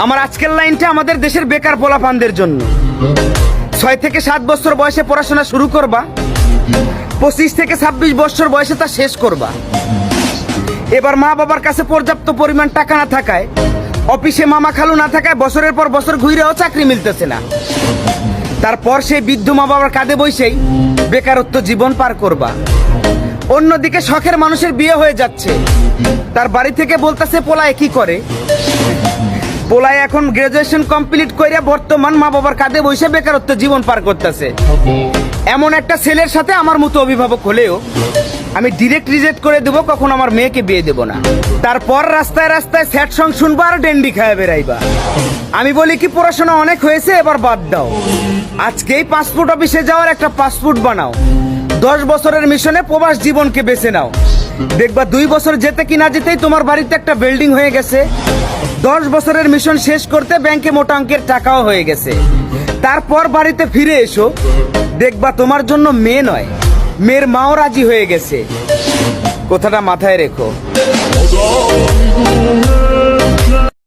আমার আজকের লাইনটা আমাদের দেশের বেকার পোলাপানদের জন্য। 6 থেকে 7 বছর বয়সে পড়াশোনা শুরু করবা, 25 থেকে 26 বছর বয়সে তা শেষ করবা। এবার মা বাবার কাছে পর্যাপ্ত পরিমাণ টাকা না থাকায়, অফিসে মামা খালু না থাকায় বছরের পর বছর ঘুরেও চাকরি মিলতেছে না। তারপর সেই বৃদ্ধ মা বাবার কাঁধে বসেই বেকারত্ব জীবন পার করবা। অন্যদিকে শখের মানুষের বিয়ে হয়ে যাচ্ছে, তার বাড়ি থেকে বলতেছে পোলায় কি করে। পোলায় এখন গ্রাজুয়েশন কমপ্লিট করে বর্তমান মা বাবার কাঁধে বসে বেকারত্ব জীবন পার করতেছে। এমন একটা ছেলের সাথে আমার মতো অভিভাবক হলেও আমি ডিরেক্ট রিজেক্ট করে দেবো, কখন আমার মেয়েকে বিয়ে দেবো না। তারপর রাস্তায় রাস্তায় স্যাড সং শুনবা আর ডেন্ডি খায় বেড়াইবা। আমি বলি কি, পড়াশোনা অনেক হয়েছে, এবার বাদ দাও। আজকেই পাসপোর্ট অফিসে যাওয়ার একটা পাসপোর্ট বানাও। 10 বছরের মিশনে প্রবাস জীবনকে বেছে নাও। দেখবা 2 বছর যেতে কি না যেতেই তোমার বাড়িতে একটা বিল্ডিং হয়ে গেছে। 10 বছরের মিশন শেষ করতে ব্যাংকে মোটা অঙ্কের টাকাও হয়ে গেছে। তারপর বাড়িতে ফিরে এসো, দেখবা তোমার জন্য মেয়ে নয়, মেয়ের মাও রাজি হয়ে গেছে। কথাটা মাথায় রেখো।